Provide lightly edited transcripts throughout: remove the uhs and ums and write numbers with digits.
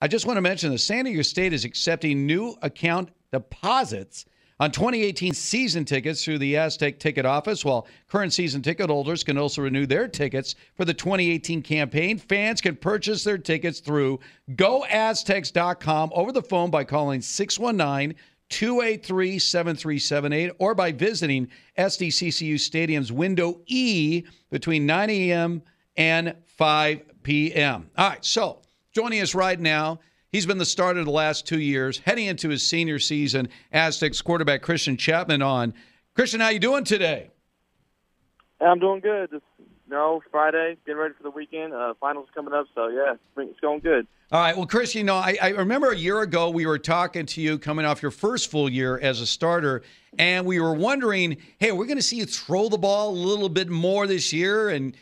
I just want to mention that San Diego State is accepting new account deposits on 2018 season tickets through the Aztec ticket office, while current season ticket holders can also renew their tickets for the 2018 campaign. Fans can purchase their tickets through goaztecs.com over the phone by calling 619-283-7378 or by visiting SDCCU Stadium's Window E between 9 a.m. and 5 p.m. All right, so joining us right now, he's been the starter the last 2 years, heading into his senior season. Aztecs quarterback Christian Chapman on. Christian, how you doing today? I'm doing good. Just, Friday, getting ready for the weekend. Finals coming up, so yeah, it's going good. All right. Well, Christian, I remember a year ago we were talking to you coming off your first full year as a starter, and we were wondering, hey, we're going to see you throw the ball a little bit more this year, and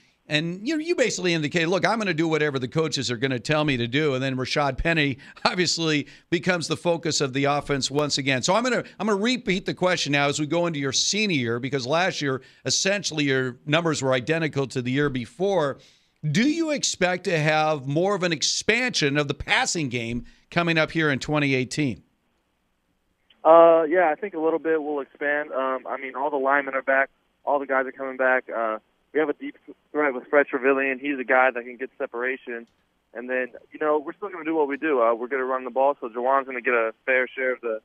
you basically indicated, look, I'm going to do whatever the coaches are going to tell me to do. And then Rashad Penny obviously becomes the focus of the offense once again. So I'm going to repeat the question now as we go into your senior year, because last year, essentially, your numbers were identical to the year before. Do you expect to have more of an expansion of the passing game coming up here in 2018? Yeah, I think a little bit will expand. All the linemen are back. All the guys are coming back. We have a deep threat with Fred Trevelyan. He's a guy that can get separation. And then, we're still going to do what we do. We're going to run the ball, so Jawan's going to get a fair share of the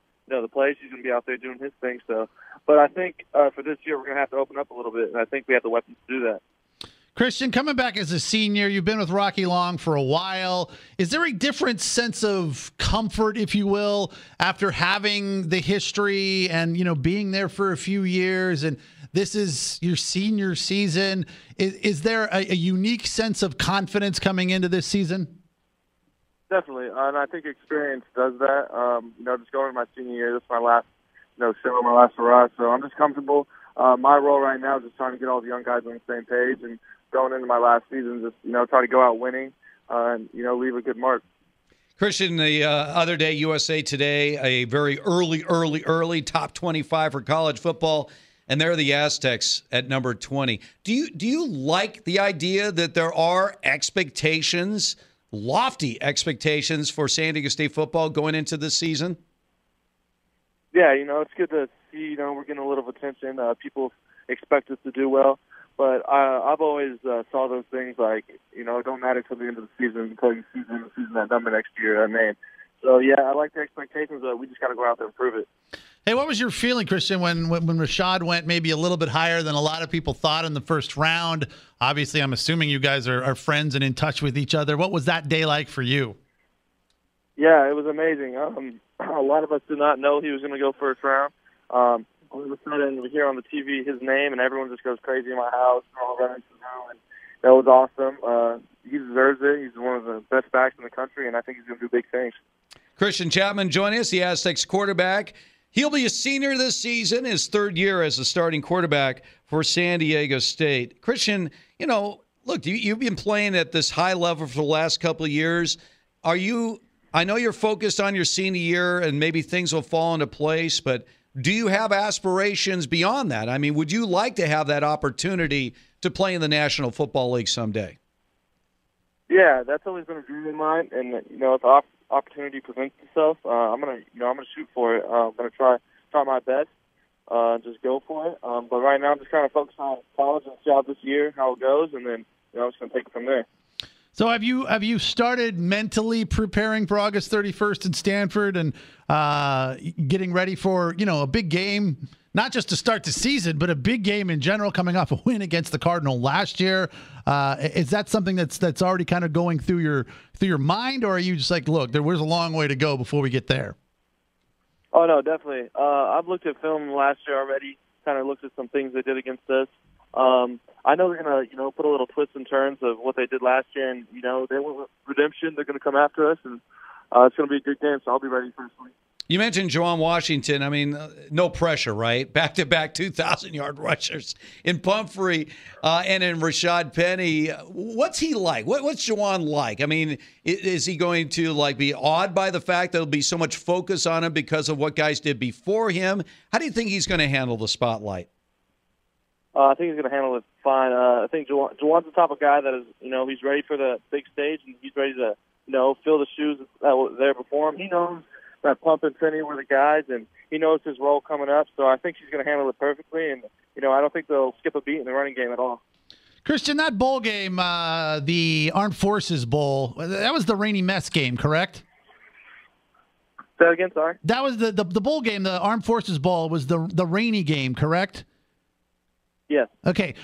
plays. He's going to be out there doing his thing. So, but I think for this year, we're going to have to open up a little bit, and I think we have the weapons to do that. Christian, coming back as a senior, you've been with Rocky Long for a while. Is there a different sense of comfort, if you will, after having the history and, being there for a few years, and this is your senior season? Is there a unique sense of confidence coming into this season? Definitely, and I think experience does that. Just going into my senior year, this is my last, show, my last hurrah, so I'm just comfortable. My role right now is just trying to get all the young guys on the same page, and going into my last season, just, try to go out winning and, leave a good mark. Christian, the other day, USA Today, a very early top 25 for college football, and they're the Aztecs at number 20. Do you like the idea that there are expectations, lofty expectations for San Diego State football going into this season? Yeah, it's good to see, we're getting a little attention. People expect us to do well. But I've always saw those things like, it don't matter till the end of the season until you see the season that number next year. So, yeah, I like the expectations. We just got to go out there and prove it. Hey, what was your feeling, Christian, when Rashad went maybe a little bit higher than a lot of people thought in the first round? Obviously, I'm assuming you guys are friends and in touch with each other. What was that day like for you? Yeah, it was amazing. A lot of us did not know he was going to go first round. All of a sudden, we hear on the TV his name, and everyone just goes crazy in my house. We're all running to know, and that was awesome. He deserves it. He's one of the best backs in the country, and I think he's going to do big things. Christian Chapman joining us, the Aztecs quarterback. He'll be a senior this season, his third year as the starting quarterback for San Diego State. Christian, look, you've been playing at this high level for the last couple of years. I know you're focused on your senior year, and maybe things will fall into place, but do you have aspirations beyond that? I mean, would you like to have that opportunity to play in the National Football League someday? Yeah, that's always been a dream of mine, and if the opportunity presents itself, I'm gonna shoot for it. I'm gonna try my best, just go for it. But right now, I'm just kind of focused on college and see how this year how it goes, and then I'm just gonna take it from there. So have you started mentally preparing for August 31st in Stanford and getting ready for, a big game, not just to start the season, but a big game in general, coming off a win against the Cardinal last year? Is that something that's already kind of going through your mind, or are you just like, look, there's a long way to go before we get there? Oh, no, definitely. I've looked at film last year already, kind of looked at some things they did against us. I know they're going to, put a little twist and turns of what they did last year, and, they want redemption. They're going to come after us, and it's going to be a good game, so I'll be ready personally. You mentioned Juwan Washington. I mean, no pressure, right? Back-to-back 2,000-yard rushers in Pumphrey and in Rashad Penny. What's he like? What's Juwan like? I mean, is he going to, be awed by the fact that there'll be so much focus on him because of what guys did before him? How do you think he's going to handle the spotlight? I think he's going to handle it fine. I think Juwan's the type of guy that is, he's ready for the big stage, and he's ready to fill the shoes that were there before him. He knows that Pump and Finney were the guys, and he knows his role coming up. So I think she's going to handle it perfectly, and I don't think they'll skip a beat in the running game at all. Christian, that bowl game, the Armed Forces Bowl, that was the Rainy Mess game, correct? Say that again, sorry? That was the bowl game, the Armed Forces Bowl was the rainy game, correct? Yes. Okay.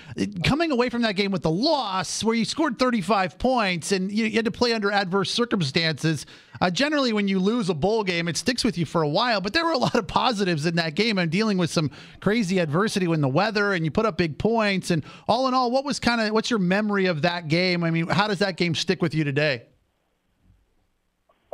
Coming away from that game with the loss where you scored 35 points and you had to play under adverse circumstances, generally when you lose a bowl game, it sticks with you for a while, but there were a lot of positives in that game. I'm dealing with some crazy adversity with the weather and you put up big points. And all in all, what's your memory of that game? I mean, how does that game stick with you today?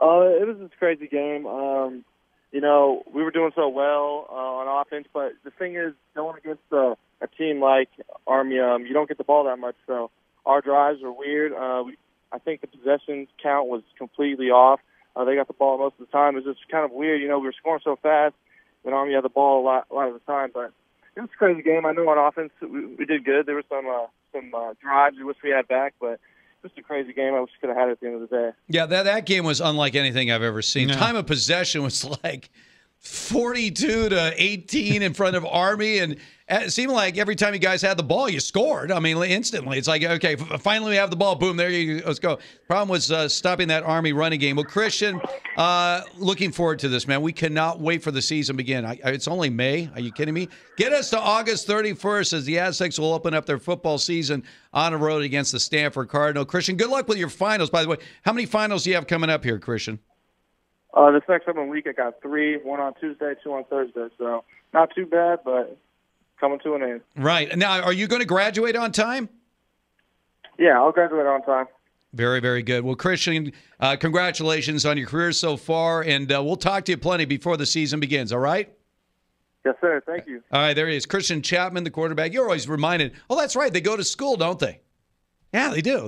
It was this crazy game. We were doing so well on offense, but the thing is, going against a team like Army, you don't get the ball that much. So our drives were weird. I think the possession count was completely off. They got the ball most of the time. It was just kind of weird. We were scoring so fast, and Army had the ball a lot of the time. But it was a crazy game. I know on offense we did good. There were some drives we wish we had back, but just a crazy game. I wish we could have had it at the end of the day. Yeah, that game was unlike anything I've ever seen. No. Time of possession was like 42-18 in front of Army, and it seemed like every time you guys had the ball, you scored. I mean, instantly. It's like, okay, finally we have the ball. Boom, there you go. Let's go. Problem was stopping that Army running game. Well, Christian, looking forward to this, man. We cannot wait for the season to begin. It's only May. Are you kidding me? Get us to August 31st as the Aztecs will open up their football season on the road against the Stanford Cardinal. Christian, good luck with your finals, by the way. How many finals do you have coming up here, Christian? This next coming week, I got 3, 1 on Tuesday, 2 on Thursday. So not too bad, but coming to an end. Right. Now, are you going to graduate on time? Yeah, I'll graduate on time. Very, very good. Well, Christian, congratulations on your career so far, and we'll talk to you plenty before the season begins, all right? Yes, sir. Thank you. All right, there he is. Christian Chapman, the quarterback. You're always reminded, oh, that's right, they go to school, don't they? Yeah, they do.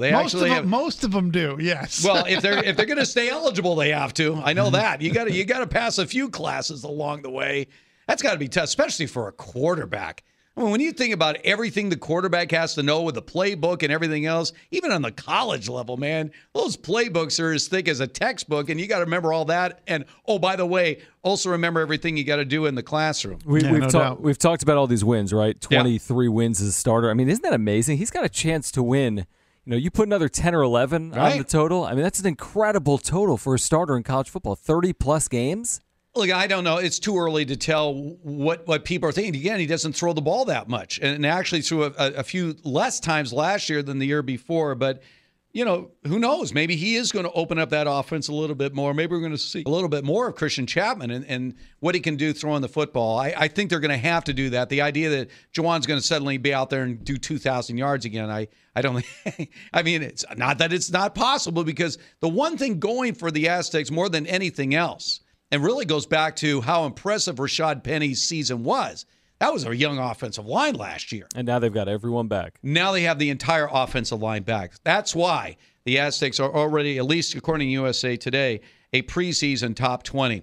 Most of them do. Yes. Well, if they're going to stay eligible, they have to. I know that. You got to pass a few classes along the way. That's got to be tough, especially for a quarterback. I mean, when you think about everything the quarterback has to know with the playbook and everything else, even on the college level, man, those playbooks are as thick as a textbook, and you got to remember all that. And, oh, by the way, also remember everything you got to do in the classroom. We've talked about all these wins, right? 23 wins as a starter. I mean, isn't that amazing? He's got a chance to win. You put another 10 or 11 on the total. I mean, that's an incredible total for a starter in college football. 30-plus games. Look, I don't know. It's too early to tell what people are thinking. Again, he doesn't throw the ball that much, and actually threw a few less times last year than the year before. But, who knows? Maybe he is going to open up that offense a little bit more. Maybe we're going to see a little bit more of Christian Chapman and what he can do throwing the football. I think they're going to have to do that. The idea that Juwan's going to suddenly be out there and do 2,000 yards again, I don't think. I mean, it's not that it's not possible, because the one thing going for the Aztecs more than anything else, and really goes back to how impressive Rashad Penny's season was. That was a young offensive line last year. And now they've got everyone back. Now they have the entire offensive line back. That's why the Aztecs are already, at least according to USA Today, a preseason top 20.